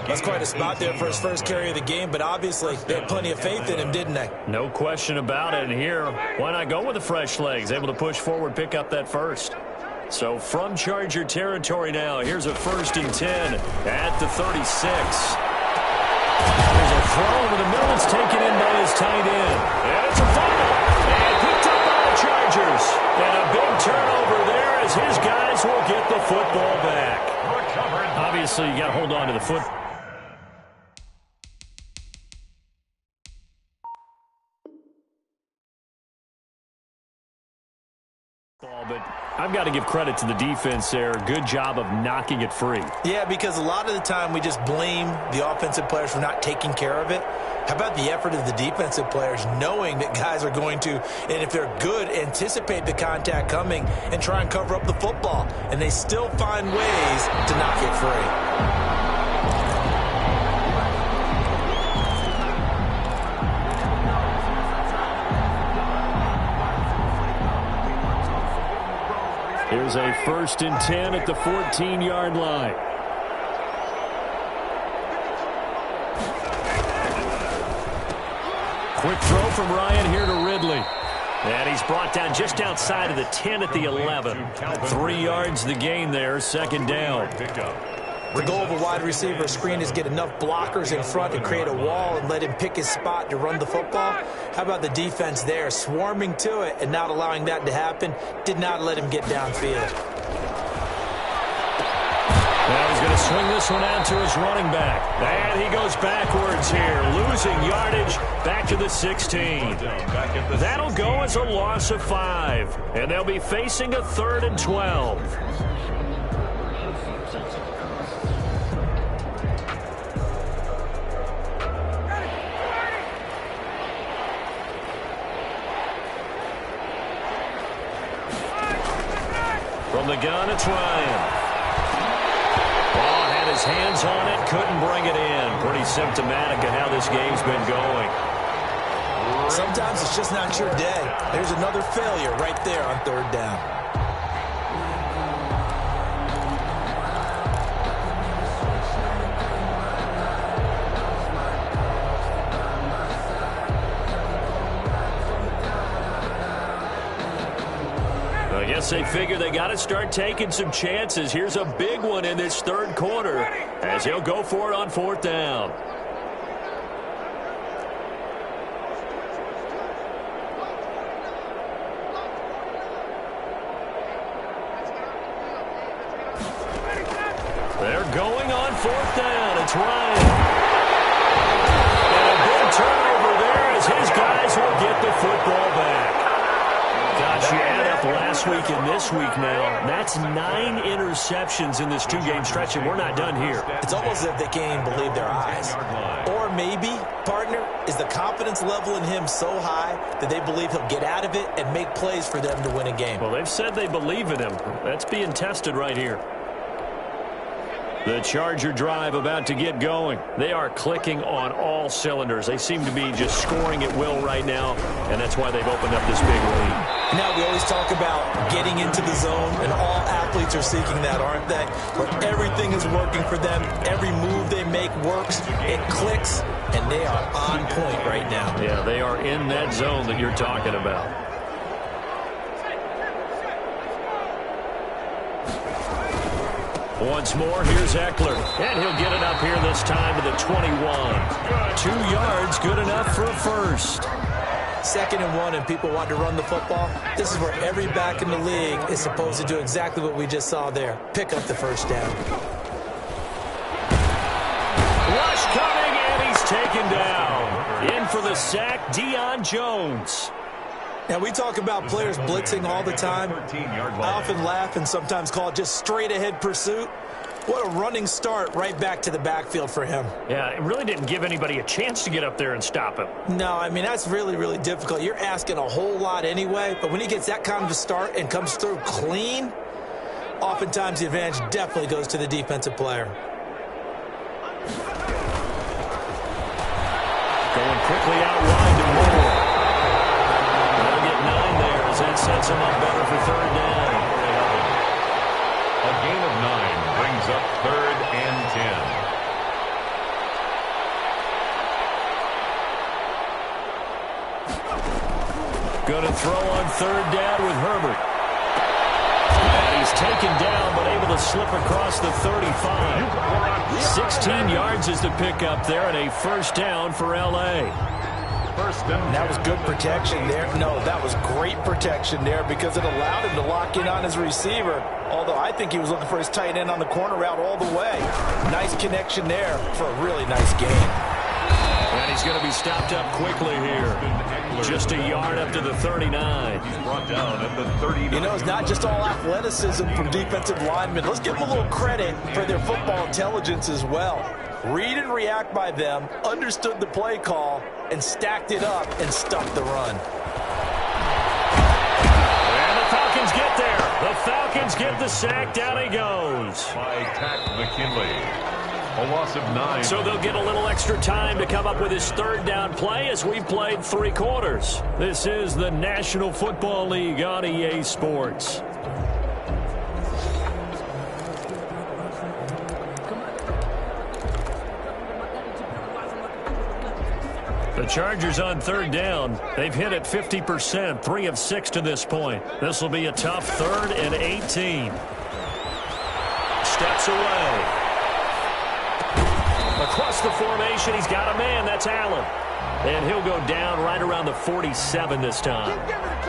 That's quite a spot there for his first carry of the game, but obviously they had plenty of faith in him, didn't they? No question about it. And here, why not go with the fresh legs? Able to push forward, pick up that 1st. So from Charger territory now, here's a 1st and 10 at the 36. There's a throw over the middle. It's taken in by his tight end. And it's a fumble. And picked up by the Chargers. And a big turnover there as his guys will get the football back. Obviously, you got to hold on to the football. But I've got to give credit to the defense there. Good job of knocking it free. Yeah, because a lot of the time we just blame the offensive players for not taking care of it. How about the effort of the defensive players knowing that guys are going to, and if they're good, anticipate the contact coming and try and cover up the football. And they still find ways to knock it free. Here's a 1st and 10 at the 14-yard line. Quick throw from Ryan here to Ridley. And he's brought down just outside of the 10 at the 11. 3 yards the gain there, second down. The goal of a wide receiver screen is get enough blockers in front to create a wall and let him pick his spot to run the football. How about the defense there, swarming to it and not allowing that to happen? Did not let him get downfield. Now he's going to swing this one out to his running back. And he goes backwards here, losing yardage back to the 16. That'll go as a loss of 5. And they'll be facing a 3rd and 12. From the gun, it's Ryan. His hands on it, couldn't bring it in. Pretty symptomatic of how this game's been going. Sometimes it's just not your day. There's another failure right there on 3rd down. I guess they figure they got to start taking some chances. Here's a big one in this 3rd quarter as he'll go for it on 4th down. They're going on 4th down. It's Ryan. And a big turnover there as his guys will get the football back. Gosh, you add up last week and this week now, that's 9 interceptions in this 2-game stretch, and we're not done here. It's almost as if they can't even believe their eyes. Or maybe, partner, is the confidence level in him so high that they believe he'll get out of it and make plays for them to win a game. Well, they've said they believe in him. That's being tested right here. The Charger drive about to get going. They are clicking on all cylinders. They seem to be just scoring at will right now, and that's why they've opened up this big lead. Now, we always talk about getting into the zone, and all athletes are seeking that, aren't they? Where everything is working for them. Every move they make works. It clicks, and they are on point right now. Yeah, they are in that zone that you're talking about. Once more, here's Eckler. And he'll get it up here this time to the 21. 2 yards, good enough for a first. 2nd and 1, and people want to run the football. This is where every back in the league is supposed to do exactly what we just saw there. Pick up the first down. Rush coming, and he's taken down. In for the sack, Deion Jones. Now, we talk about players blitzing all the time. I often laugh and sometimes call it just straight-ahead pursuit. What a running start right back to the backfield for him. Yeah, it really didn't give anybody a chance to get up there and stop him. No, I mean, that's really, really difficult. You're asking a whole lot anyway, but when he gets that kind of a start and comes through clean, oftentimes the advantage definitely goes to the defensive player. Going quickly out wide to Moore. They'll get 9 there as that sets him up better for 3rd down. A gain of 9 brings up 3rd and 10. Going to throw on 3rd down with Herbert. And he's taken down, but able to slip across the 35. 16 yards is the pickup there, and a first down for L.A. First down. That was good protection there. No, that was great protection there because it allowed him to lock in on his receiver. Although I think he was looking for his tight end on the corner route all the way. Nice connection there for a really nice game. And he's going to be stopped up quickly here. Just a yard up to the 39. He's brought down at the 39. You know, it's not just all athleticism from defensive linemen. Let's give them a little credit for their football intelligence as well. Read and react by them, understood the play call, and stacked it up and stuffed the run. And the Falcons get there. The Falcons get the sack. Down he goes. By Tack McKinley. A loss of 9. So they'll get a little extra time to come up with his 3rd down play as we've played 3 quarters. This is the National Football League on EA Sports. The Chargers on third down. They've hit it 50%, 3 of 6 to this point. This will be a tough 3rd and 18. Steps away. Across the formation, he's got a man. That's Allen. And he'll go down right around the 47 this time.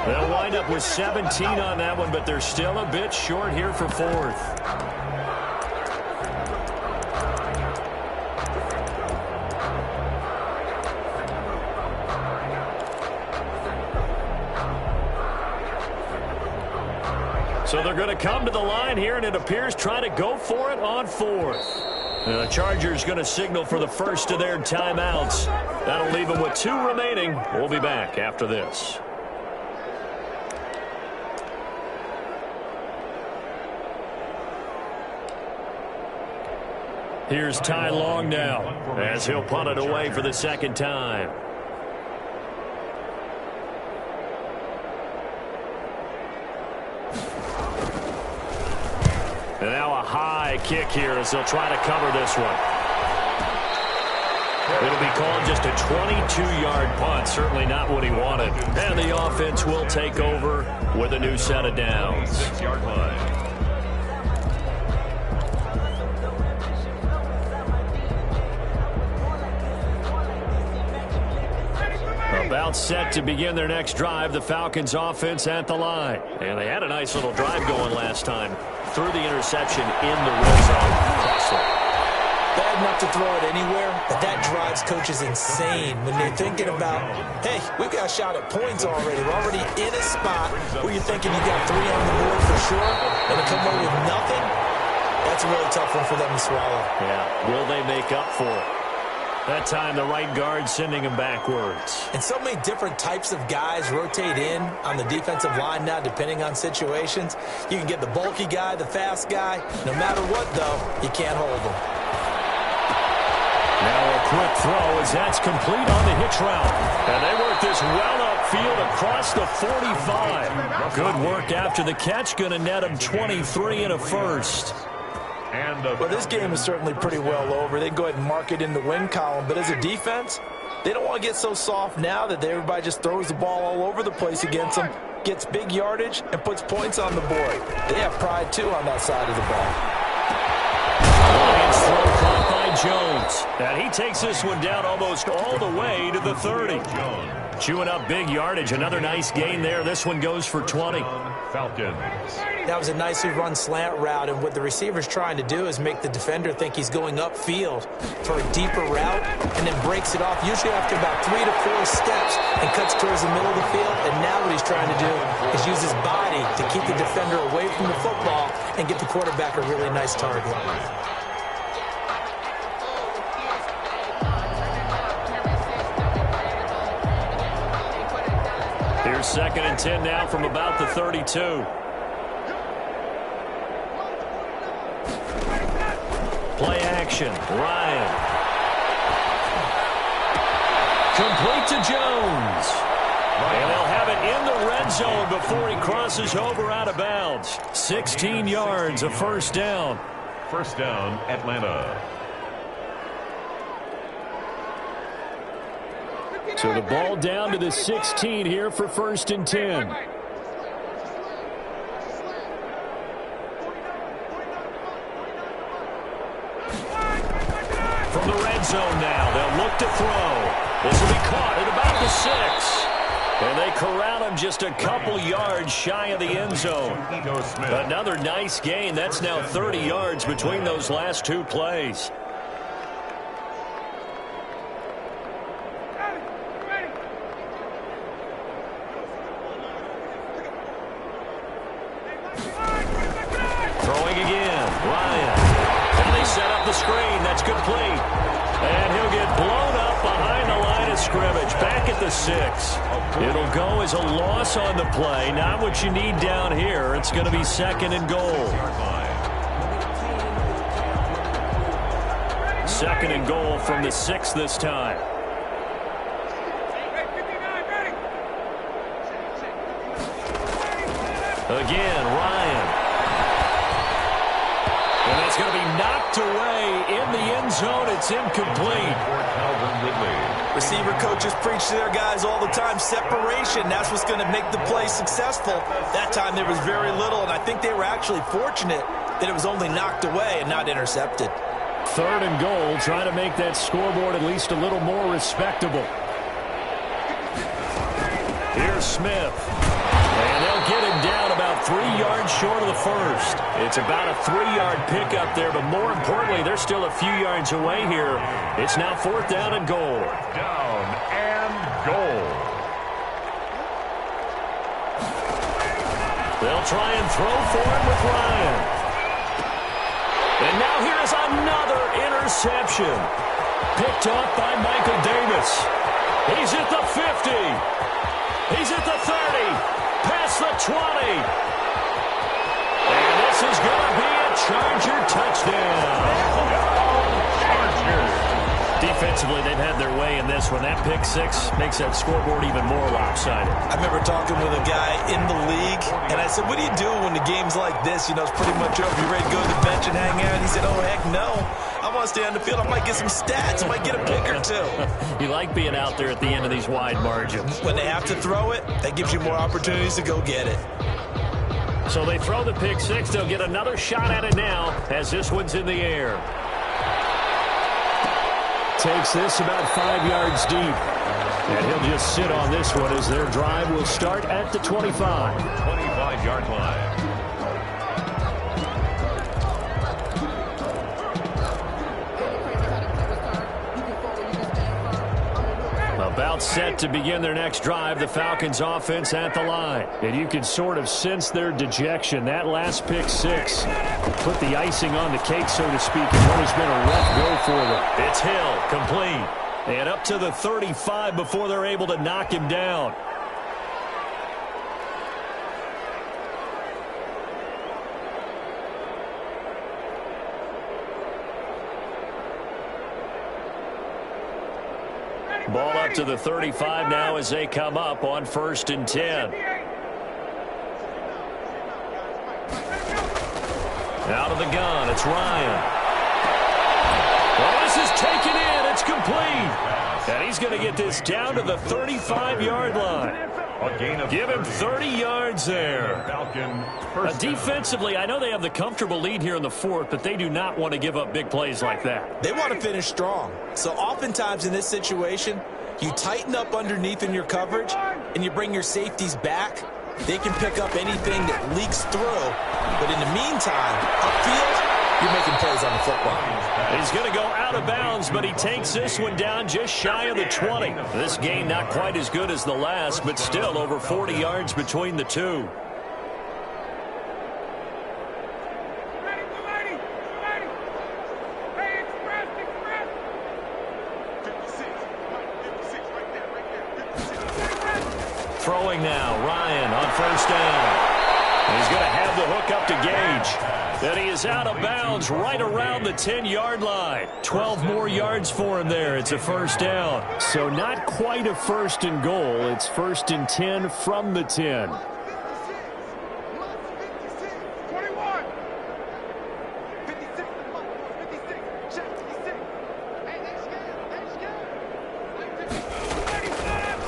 They'll wind up with 17 on that one, but they're still a bit short here for 4th. So they're going to come to the line here, and it appears trying to go for it on 4th. The Chargers going to signal for the first of their timeouts. That'll leave them with 2 remaining. We'll be back after this. Here's Ty Long now as he'll punt it away for the second time. And now a high kick here as they'll try to cover this one. It'll be called just a 22-yard punt. Certainly not what he wanted. And the offense will take over with a new set of downs. 6-yard line. About set to begin their next drive, the Falcons offense at the line. And they had a nice little drive going last time. Threw the interception in the red zone. Bad enough to throw it anywhere, but that drives coaches insane when they're thinking about, hey, we've got a shot at points already. We're already in a spot where you're thinking you got 3 on the board for sure, and to come away with nothing, that's a really tough one for them to swallow. Yeah, will they make up for it? That time, the right guard sending him backwards. And so many different types of guys rotate in on the defensive line now, depending on situations. You can get the bulky guy, the fast guy. No matter what, though, you can't hold them. Now a quick throw as that's complete on the hitch route. And they work this well upfield across the 45. Good work after the catch. Going to net him 23 and a first. Well, this game is certainly pretty well over. They can go ahead and mark it in the win column. But as a defense, they don't want to get so soft now that everybody just throws the ball all over the place against them, gets big yardage, and puts points on the board. They have pride, too, on that side of the ball. Lions throw caught by Jones. And he takes this one down almost all the way to the 30. Chewing up big yardage. Another nice gain there. This one goes for 20. Falcons. That was a nicely run slant route, and what the receiver's trying to do is make the defender think he's going upfield for a deeper route and then breaks it off, usually after about 3 to 4 steps, and cuts towards the middle of the field. And now what he's trying to do is use his body to keep the defender away from the football and get the quarterback a really nice target. Here's 2nd and 10 now from about the 32. Play action. Ryan. Complete to Jones. And they'll have it in the red zone before he crosses over out of bounds. 16 yards, a first down. First down, Atlanta. So the ball down to the 16 here for 1st and 10. From the red zone now, they'll look to throw. This will be caught at about the 6. And they corral him just a couple yards shy of the end zone. Another nice gain. That's now 30 yards between those last 2 plays. Throwing again, Ryan. And they set up the screen. That's complete. And he'll get blown up behind the line of scrimmage. Back at the 6. It'll go as a loss on the play. Not what you need down here. It's going to be 2nd and goal. 2nd and goal from the 6 this time. Again, Ryan. And that's going to be knocked away in the end zone. It's incomplete. Receiver coaches preach to their guys all the time, separation, that's what's going to make the play successful. That time there was very little, and I think they were actually fortunate that it was only knocked away and not intercepted. 3rd and goal, trying to make that scoreboard at least a little more respectable. Here's Smith. And they'll get him down about 3 yards short of the first. It's about a 3-yard pickup there, but more importantly, they're still a few yards away here. It's now 4th down and goal. Down and goal. They'll try and throw for him with Ryan. And now here's another interception. Picked off by Michael Davis. He's at the 50. He's at the 30. Past the 20. And this is going to be a Charger touchdown. Chargers. Defensively, they've had their way in this one. That pick 6 makes that scoreboard even more lopsided. I remember talking with a guy in the league, and I said, what do you do when the game's like this? You know, it's pretty much over. You ready to go to the bench and hang out? And he said, oh, heck no. I want to stay on the field. I might get some stats. I might get a pick or two. You like being out there at the end of these wide margins. When they have to throw it, that gives you more opportunities to go get it. So they throw the pick 6. They'll get another shot at it now as this one's in the air. Takes this about 5 yards deep. And he'll just sit on this one as their drive will start at the 25. 25-yard line. About set to begin their next drive, the Falcons offense at the line. And you can sort of sense their dejection. That last pick 6 put the icing on the cake, so to speak, and what has been a rough go for them. It's Hill, complete. And up to the 35 before they're able to knock him down. Ball up to the 35 now as they come up on 1st and 10. Out of the gun, it's Ryan. Well, this is taken in. It's complete. And he's going to get this down to the 35-yard line. Give him 30 yards there. Defensively, I know they have the comfortable lead here in the 4th, but they do not want to give up big plays like that. They want to finish strong. So oftentimes in this situation, you tighten up underneath in your coverage, and you bring your safeties back. They can pick up anything that leaks through. But in the meantime, upfield, you're making plays on the football. He's going to go out of bounds, but he takes this one down just shy of the 20. This game not quite as good as the last, but still over 40 yards between the two. Throwing now, Ryan on 1st down. He's going to have the hook up to Gage. And he is out of bounds right around the 10-yard line. 12 more yards for him there. It's a 1st down. So not quite a 1st and goal. It's 1st and 10 from the 10.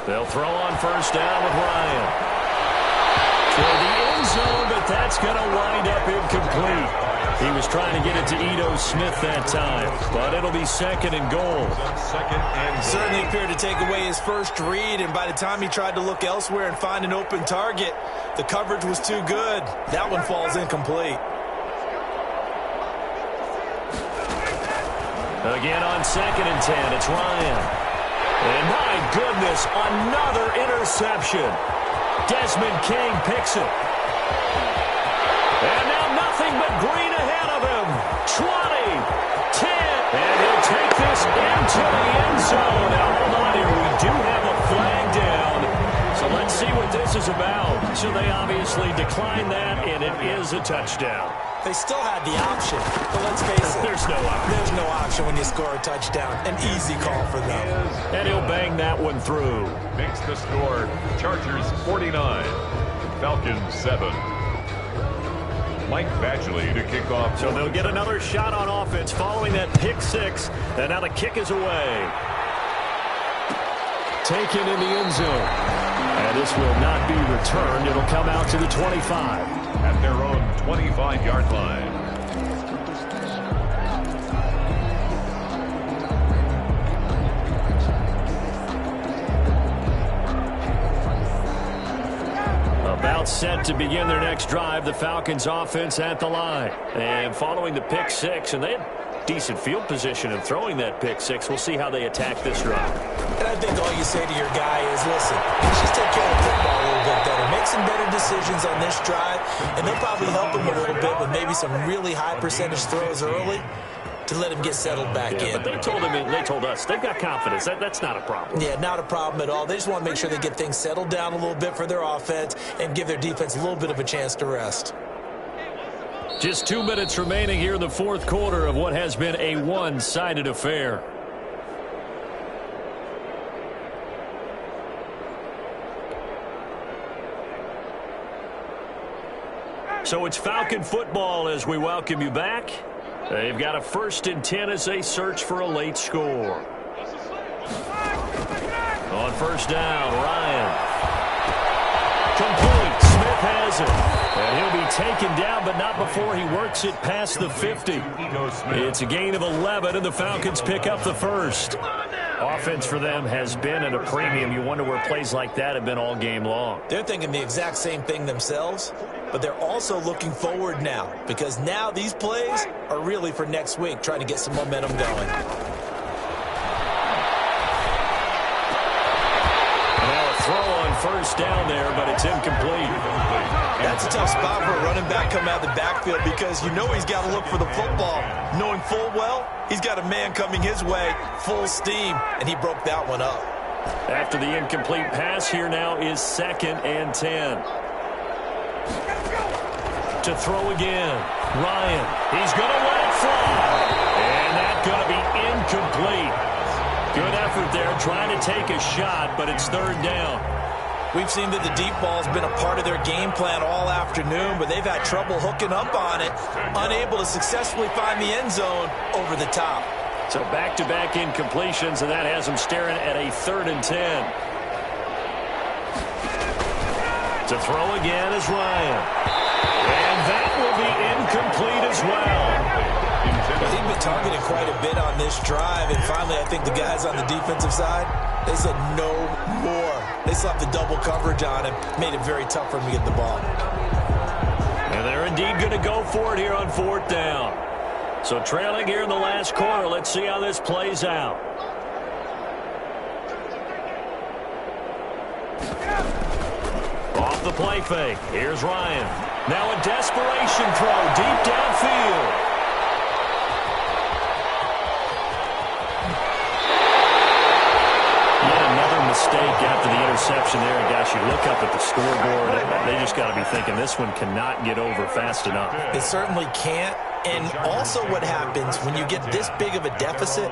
They'll throw on 1st down with Ryan. For the end zone, but that's going to wind up incomplete. He was trying to get it to Ito Smith that time, but it'll be 2nd and goal. Certainly appeared to take away his first read, and by the time he tried to look elsewhere and find an open target, the coverage was too good. That one falls incomplete. Again on 2nd and 10, it's Ryan. And my goodness, another interception. Desmond King picks it. And now nothing but green ahead of him. 20, 10, and he'll take this into the end zone. Now, hold on here. We do have a flag down. So let's see what this is about. So they obviously declined that, and it is a touchdown. They still had the option, but let's face it. There's no option. There's no option when you score a touchdown. An easy call for them. And he'll bang that one through. Makes the score Chargers 49, Falcons 7. Mike Badgley to kick off. So they'll get another shot on offense following that pick 6. And now the kick is away. taken in the end zone. And this will not be returned. It'll come out to the 25. At their own 25-yard line. About set to begin their next drive, the Falcons offense at the line. And following the pick six, and they had decent field position in throwing that pick six. We'll see how they attack this drive. And I think all you say to your guy is, listen, let's just take care of the football a little bit better. Make some better decisions on this drive, and they'll probably help him a little bit with maybe some really high percentage throws early to let him get settled back in. But they told us they've got confidence. That's not a problem. Yeah, not a problem at all. They just want to make sure they get things settled down a little bit for their offense and give their defense a little bit of a chance to rest. Just 2 minutes remaining here in the fourth quarter of what has been a one-sided affair. So it's Falcon football as we welcome you back. They've got a 1st and 10 as they search for a late score. On first down, Ryan. Complete. Smith has it. And he'll be taken down, but not before he works it past the 50. It's a gain of 11, and the Falcons pick up the first. Offense for them has been at a premium. You wonder where plays like that have been all game long. They're thinking the exact same thing themselves, but they're also looking forward now because now these plays are really for next week, trying to get some momentum going. Now a throw on first down there, but it's incomplete. That's a tough spot for a running back coming out of the backfield because you know he's got to look for the football, knowing full well he's got a man coming his way, full steam, and he broke that one up. After the incomplete pass, here now is 2nd and 10. To throw again, Ryan. He's going to let it fly. And that's going to be incomplete. Good effort there, trying to take a shot, but it's 3rd down. We've seen that the deep ball's been a part of their game plan all afternoon, but they've had trouble hooking up on it, unable to successfully find the end zone over the top. So back-to-back incompletions, and that has them staring at a 3rd and 10. To throw again is Ryan. And that will be incomplete as well. They've been targeted quite a bit on this drive, and finally I think the guys on the defensive side, they said no more. They slapped the double coverage on him, made it very tough for him to get the ball. And they're indeed going to go for it here on 4th down. So trailing here in the last quarter, let's see how this plays out. Off the play fake, here's Ryan. Now a desperation throw deep downfield. Mistake after the interception there, and gosh, you look up at the scoreboard, they just got to be thinking this one cannot get over fast enough. It certainly can't. And also what happens when you get this big of a deficit,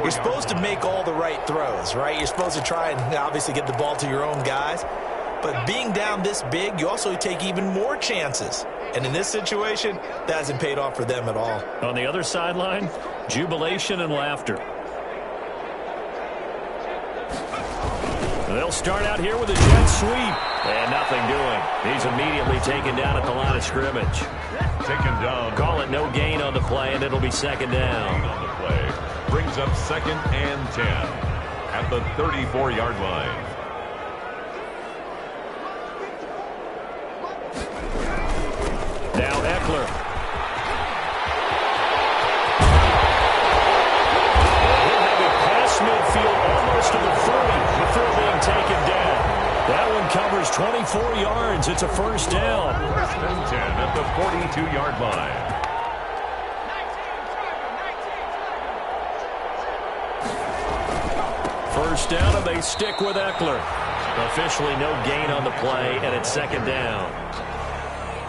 you're supposed to make all the right throws, right? You're supposed to try and obviously get the ball to your own guys. But being down this big, you also take even more chances. And in this situation, that hasn't paid off for them at all. On the other sideline, jubilation and laughter. They'll start out here with a jet sweep. And nothing doing. He's immediately taken down at the line of scrimmage. Taken down. Call it no gain on the play, and it'll be 2nd down. On the play. Brings up 2nd and 10 at the 34-yard line. Now Eckler. He'll have it past midfield almost to the 40 before being taken down. That one covers 24 yards. It's a 1st down. 1st and 10 at the 42-yard line. First down, and they stick with Eckler. Officially no gain on the play, and it's 2nd down.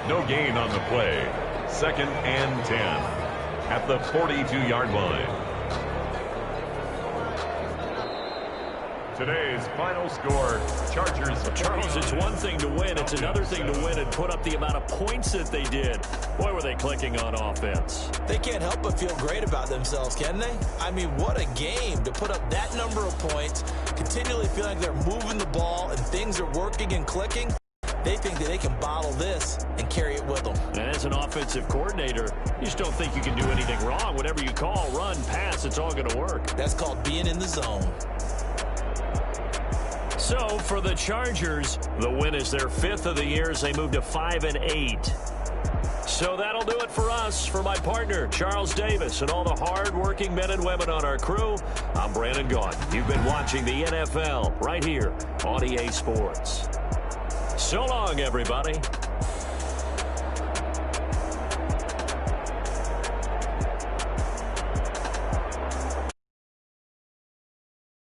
No gain on the play. 2nd and 10 at the 42-yard line. Today's final score, Chargers. Charles, it's one thing to win. It's another thing to win and put up the amount of points that they did. Boy, were they clicking on offense. They can't help but feel great about themselves, can they? I mean, what a game to put up that number of points, continually feeling like they're moving the ball and things are working and clicking. They think that they can bottle this and carry it with them. And as an offensive coordinator, you just don't think you can do anything wrong. Whatever you call, run, pass, it's all going to work. That's called being in the zone. So for the Chargers, the win is their 5th of the year as they move to 5-8. So that'll do it for us. For my partner, Charles Davis, and all the hard-working men and women on our crew, I'm Brandon Gaudin. You've been watching the NFL right here on EA Sports. So long, everybody.